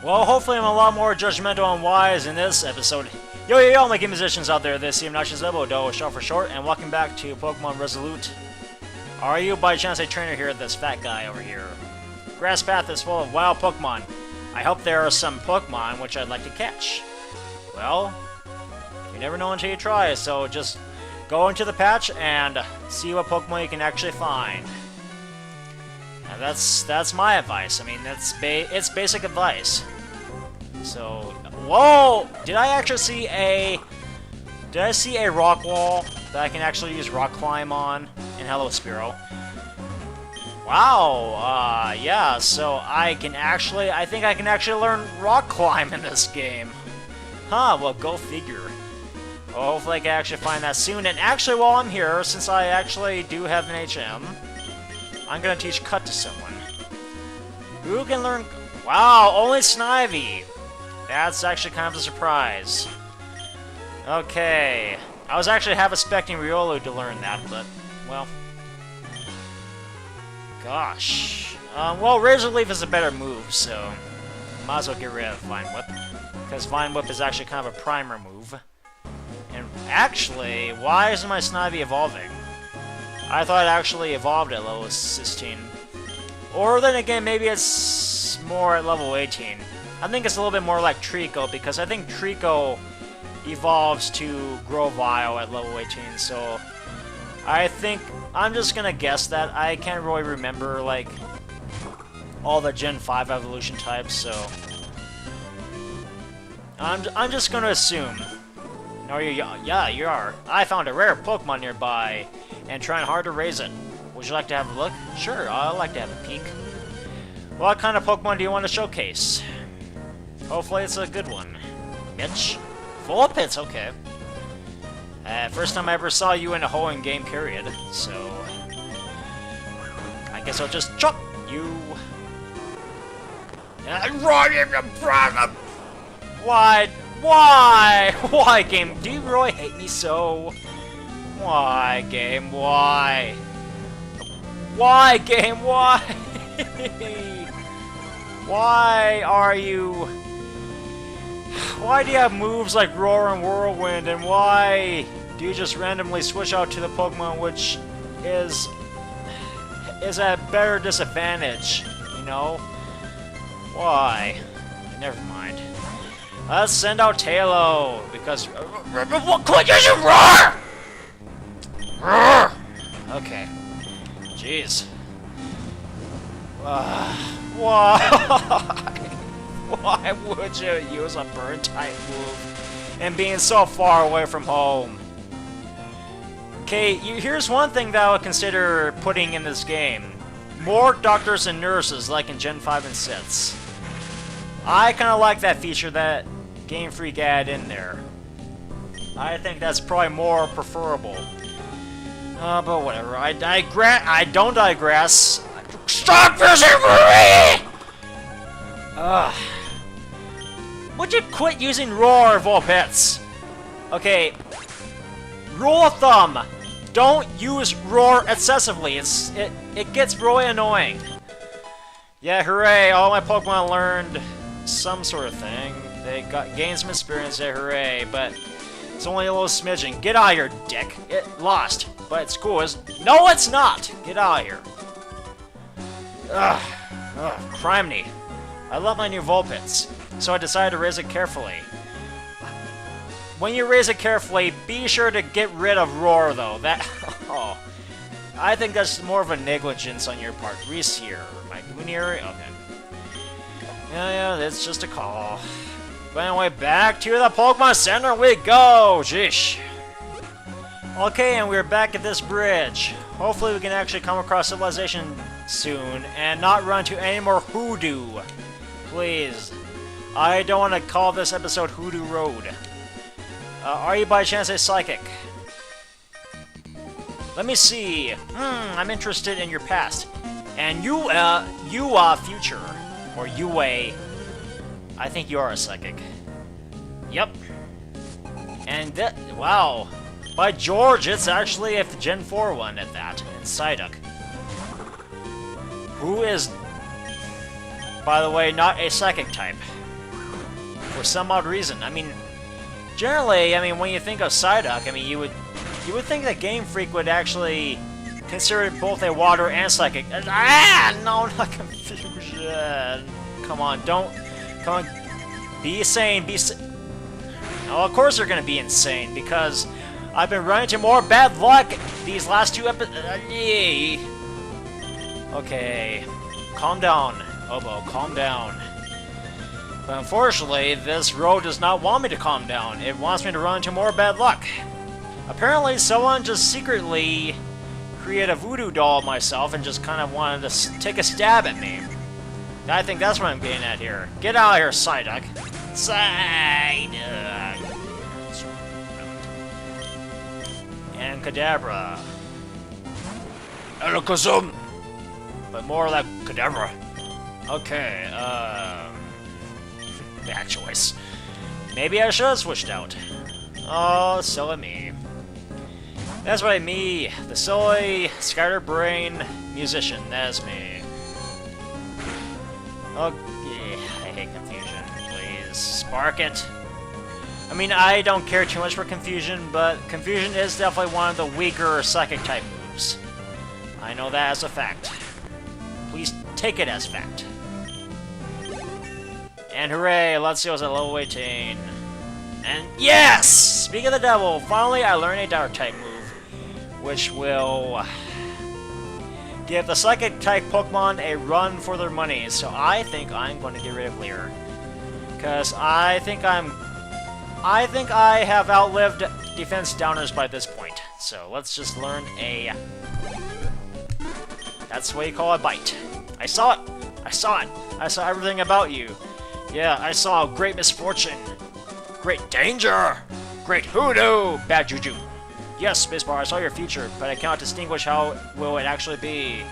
Well, hopefully I'm a lot more judgmental and wise in this episode. Yo, my game musicians out there, this is obnoxiousoboe, short for short, and welcome back to Pokémon Resolute. Are you by chance a trainer here, this fat guy over here? Grass Path is full of wild Pokemon. I hope there are some Pokemon which I'd like to catch. Well, you never know until you try, so just go into the patch and see what Pokemon you can actually find. Now that's my advice. I mean, it's basic advice. So, whoa! Did I actually see a rock wall that I can actually use rock climb on in Hello Spearow? Wow, yeah, so I think I can actually learn rock climb in this game. Huh, well, go figure. Well, hopefully I can actually find that soon. And actually, while I'm here, since I actually do have an HM, I'm gonna teach Cut to someone. Who can learn... Wow, only Snivy! That's actually kind of a surprise. Okay. I was actually half expecting Riolu to learn that, but, well... Gosh. Well, Razor Leaf is a better move, so... Might as well get rid of Vine Whip. Because Vine Whip is actually kind of a primer move. And actually, why isn't my Snivy evolving? I thought it actually evolved at level 16. Or then again, maybe it's more at level 18. I think it's a little bit more like Trico, because I think Trico evolves to Grovyle at level 18, so... I think... I'm just gonna guess that. I can't really remember, like, all the Gen 5 evolution types, so... I'm just gonna assume. No, yeah, you are. I found a rare Pokemon nearby, and trying hard to raise it. Would you like to have a look? Sure, I'd like to have a peek. What kind of Pokemon do you want to showcase? Hopefully it's a good one. Mitch? Full of pits, okay. First time I ever saw you in a whole in-game period, so... I guess I'll just chop you. And run in the problem! Why? Why, game? Do you really hate me so? Why, game? Why? Why, game? Why? Why are you... Why do you have moves like Roar and Whirlwind, and why do you just randomly switch out to the Pokemon which is at a better disadvantage, you know? Why? Never mind. Let's send out Tailo, because... Quit using Roar! Roar! Okay. Jeez. Why? Why would you use a burn-type move and being so far away from home? Okay, here's one thing that I would consider putting in this game. More doctors and nurses like in Gen 5 and 6. I kind of like that feature that Game Freak added in there. I think that's probably more preferable. But whatever, I don't digress. Stop using me! Ugh. Would you quit using Roar, Vulpix? Okay, rule of thumb, don't use Roar excessively. It gets really annoying. Yeah, hooray! All my Pokemon learned some sort of thing. They gained some experience. Yeah, hooray! But it's only a little smidgen. Get out of here, dick. It lost, but it's cool. No, it's not. Get out of here. Ugh, criminy. I love my new Vulpix, so I decided to raise it carefully. When you raise it carefully, be sure to get rid of Roar, though. Oh, I think that's more of a negligence on your part. Reese here. My Goonier? Okay. Yeah, that's just a call. But anyway, back to the Pokemon Center we go! Jeesh. Okay, and we're back at this bridge. Hopefully we can actually come across civilization soon, and not run into any more Hoodoo. Please. I don't want to call this episode Hoodoo Road. Are you by chance a psychic? Let me see. I'm interested in your past. And you future. Or I think you are a psychic. Yep. And that, wow. By George, it's actually a Gen 4 one at that. And Psyduck. Who is, by the way, not a psychic type. for some odd reason. I mean, generally, I mean, when you think of Psyduck, I mean, you would think that Game Freak would actually consider it both a water and psychic. No, not confusion. Come on, come on, be sane, Oh, of course they're gonna be insane, because I've been running into more bad luck these last 2 episodes. Okay, calm down, Oboe, calm down. But unfortunately, this road does not want me to calm down. It wants me to run into more bad luck. Apparently, someone just secretly created a voodoo doll of myself and just kind of wanted to take a stab at me. I think that's what I'm getting at here. Get out of here, Psyduck. Psyduck. And Kadabra. Alakazam! But more like Kadabra. Okay, bad choice. Maybe I should have switched out. Oh, silly me. That's right, me, the silly, scatterbrain musician. That's me. Okay, I hate confusion. Please, spark it. I mean, I don't care too much for confusion, but confusion is definitely one of the weaker psychic-type moves. I know that as a fact. Please take it as fact. And hooray, Lutzio's at level 18. And yes! Speak of the devil, finally I learned a Dark-type move, which will give the Psychic-type Pokemon a run for their money, so I think I'm going to get rid of Leer. Because I think I have outlived defense downers by this point. So let's just learn a... That's what you call a bite. I saw it! I saw it! I saw everything about you. Yeah, I saw great misfortune. Great danger! Great hoodoo! Bad juju. Yes, Spacebar, I saw your future, but I cannot distinguish how it will actually be.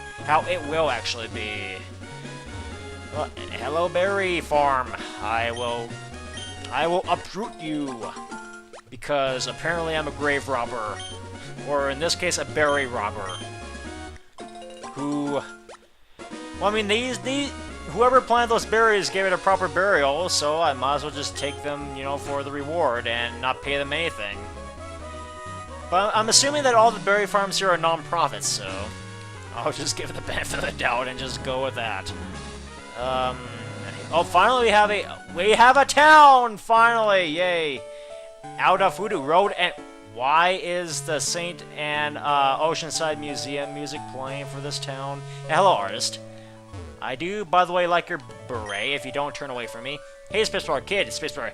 Well, hello, Berry Farm. I will uproot you. Because apparently I'm a grave robber. Or in this case, a berry robber. Well, I mean, whoever planted those berries gave it a proper burial, so I might as well just take them, you know, for the reward and not pay them anything. But I'm assuming that all the berry farms here are non-profits, so I'll just give it the benefit of the doubt and just go with that. Oh, finally we have a town! Finally, yay! Out of Voodoo Road, and why is the Saint and Oceanside Museum music playing for this town? And hello, artist. I do, by the way, like your beret if you don't turn away from me. Hey, Spacebar Kid, Spacebar,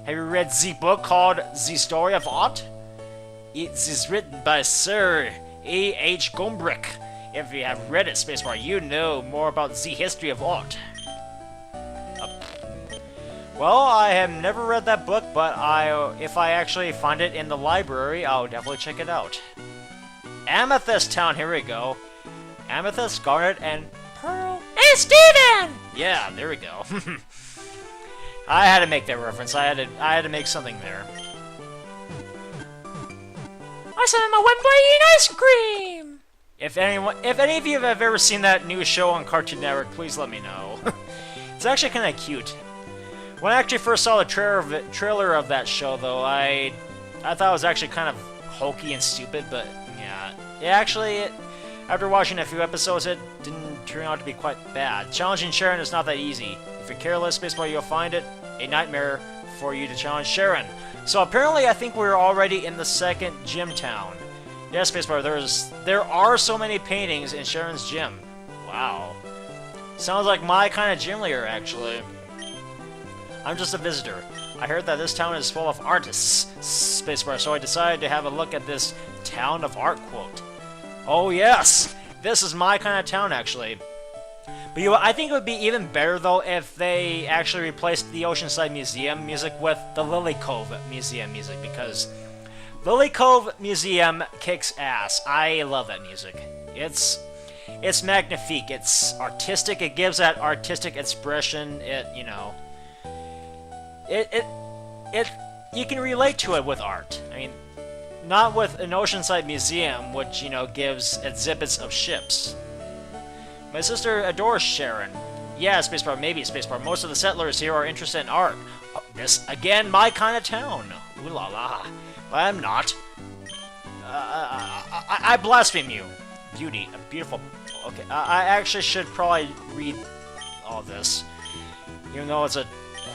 have you read the book called The Story of Art? It is written by Sir A.H. Gombrich. If you have read it, Spacebar, you know more about the history of art. Well, I have never read that book, but if I actually find it in the library, I'll definitely check it out. Amethyst Town, here we go. Amethyst, Garnet, and Pearl. Hey, Steven! Yeah, there we go. I had to make that reference. I had to make something there. I said I'm a one-boy eating ice cream! If any of you have ever seen that new show on Cartoon Network, please let me know. It's actually kind of cute. When I actually first saw the trailer of that show, though, I thought it was actually kind of hokey and stupid, but yeah, after watching a few episodes, it didn't turn out to be quite bad. Challenging Sharon is not that easy. If you're careless, Baseball, you'll find it a nightmare for you to challenge Sharon. So apparently, I think we're already in the second gym town. Yes, Spacebar, there are so many paintings in Sharon's gym. Wow. Sounds like my kind of gym leader, actually. I'm just a visitor. I heard that this town is full of artists, Spacebar, so I decided to have a look at this town of art quote. Oh yes! This is my kind of town, actually. But I think it would be even better, though, if they actually replaced the Oceanside Museum music with the Lily Cove Museum music, because Lily Cove Museum kicks ass. I love that music. It's magnifique. It's artistic. It gives that artistic expression. You can relate to it with art. I mean, not with an Oceanside Museum, which, gives exhibits of ships. My sister adores Sharon. Yeah, spacebar, maybe spacebar. Most of the settlers here are interested in art. Oh, this, again, my kind of town. Ooh la la. But I'm not. I blaspheme you. Beauty, a beautiful... Okay, I actually should probably read all this. Even though it's a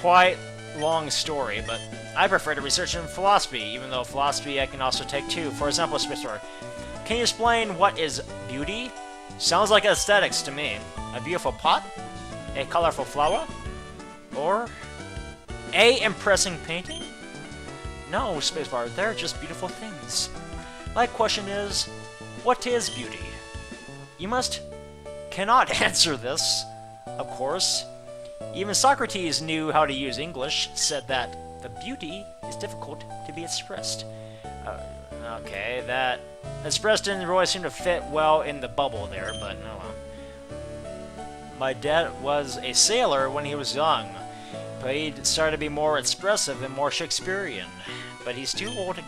quite long story, but I prefer to research in philosophy, even though philosophy I can also take too. For example, spacebar. Can you explain what is beauty? Sounds like aesthetics to me. A beautiful pot? A colorful flower? Or a impressive painting? No, spacebar, they're just beautiful things. My question is, what is beauty? You cannot answer this, of course. Even Socrates knew how to use English, said that the beauty is difficult to be expressed. Okay, that expressed didn't really seem to fit well in the bubble there, but no. My dad was a sailor when he was young, but he started to be more expressive and more Shakespearean. But he's too old to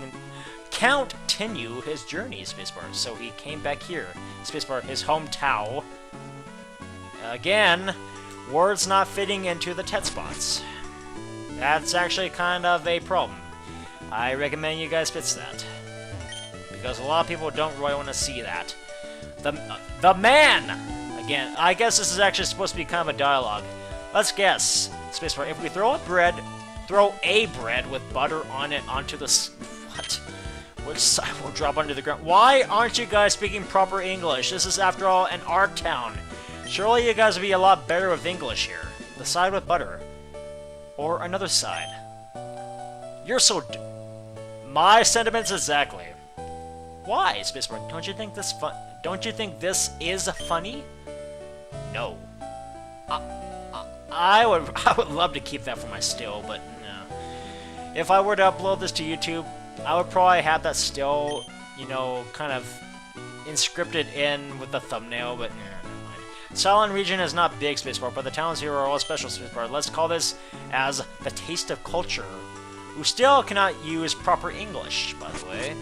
continue his journey, spacebar, so he came back here, spacebar, his hometown. Again, words not fitting into the text spots. That's actually kind of a problem. I recommend you guys fix that, because a lot of people don't really want to see that. The man! Again, I guess this is actually supposed to be kind of a dialogue. Let's guess, spacebar, if we throw a bread with butter on it onto the... What? Which side will drop under the ground? Why aren't you guys speaking proper English? This is, after all, an art town. Surely you guys would be a lot better with English here. The side with butter. Or another side. You're so... My sentiments exactly. Why, spacebar? Don't you think this Don't you think this is funny? No. I would love to keep that for my still, but no. If I were to upload this to YouTube, I would probably have that still, you know, kind of inscripted in with the thumbnail, but never mind. Silent region is not big, spacebar, but the towns here are all special, spacebar. Let's call this as the taste of culture, who still cannot use proper English, by the way.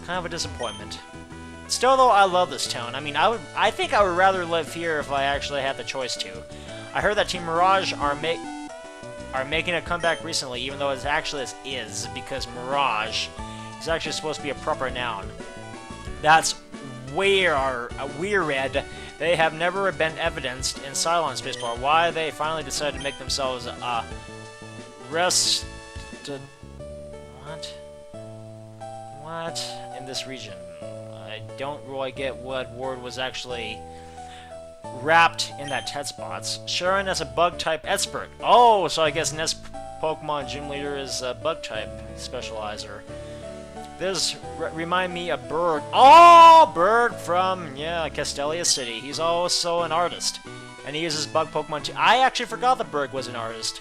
Kind of a disappointment. Still, though, I love this town. I mean, I think I would rather live here if I actually had the choice to. I heard that Team Mirage are making a comeback recently, even though it actually is, because Mirage is actually supposed to be a proper noun. That's weird. They have never been evidenced in Silent Spacebar why they finally decided to make themselves What? In this region? I don't really get what word was actually wrapped in that text box. Sharon is a bug-type expert. Oh, so I guess Nest Pokemon Gym Leader is a bug-type specializer. This remind me of Berg. Oh, Berg from, yeah, Castelia City. He's also an artist. And he uses bug Pokemon too. I actually forgot that Berg was an artist.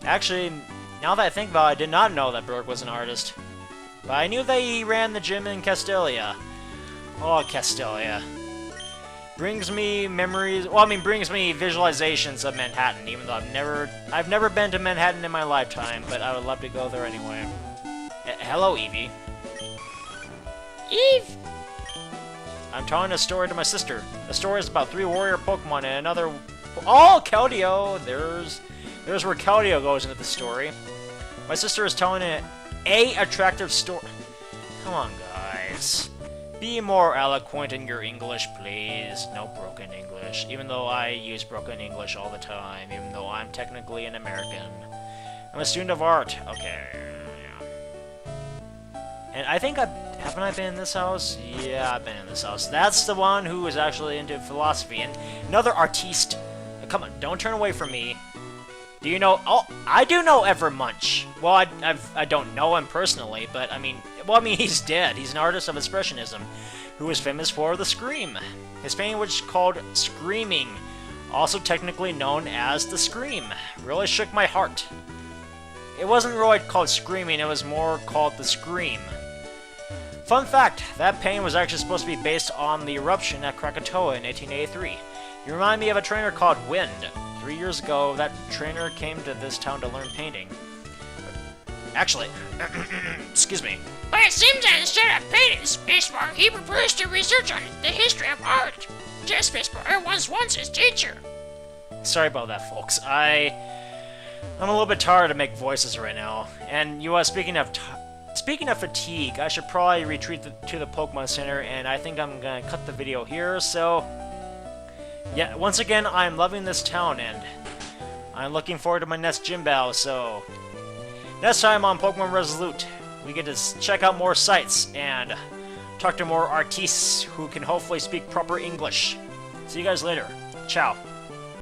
Actually, now that I think about it, I did not know that Berg was an artist. But I knew that he ran the gym in Castelia. Oh, Castelia. Brings me memories, well, I mean, brings me visualizations of Manhattan, even though I've never been to Manhattan in my lifetime, but I would love to go there anyway. Hello, Evie. Eve! I'm telling a story to my sister. The story is about 3 warrior Pokemon and another... Oh, Keldeo! There's where Keldeo goes into the story. My sister is telling an attractive story. Come on, guys. Be more eloquent in your English, please. No broken English. Even though I use broken English all the time, even though I'm technically an American. I'm a student of art. Okay, yeah. And I think haven't I been in this house? Yeah, I've been in this house. That's the one who is actually into philosophy. And another artiste. Come on, don't turn away from me. Do you know... Oh, I do know Evermunch. Well, I don't know him personally, but I mean... Well, I mean, he's dead. He's an artist of expressionism who is famous for the Scream. His painting was called Screaming, also technically known as the Scream. Really shook my heart. It wasn't really called Screaming, it was more called the Scream. Fun fact, that painting was actually supposed to be based on the eruption at Krakatoa in 1883. You remind me of a trainer called Wind. 3 years ago, that trainer came to this town to learn painting. Actually, excuse me. But it seems that instead of painting Spacebar, he prefers to research on the history of art. Just I was once his teacher. Sorry about that, folks. I'm a little bit tired to make voices right now. And speaking of fatigue, I should probably retreat to the Pokemon Center, and I think I'm gonna cut the video here. So, yeah, once again, I'm loving this town, and I'm looking forward to my next gym battle. So, next time on Pokemon Resolute, we get to check out more sites and talk to more artistes who can hopefully speak proper English. See you guys later. Ciao.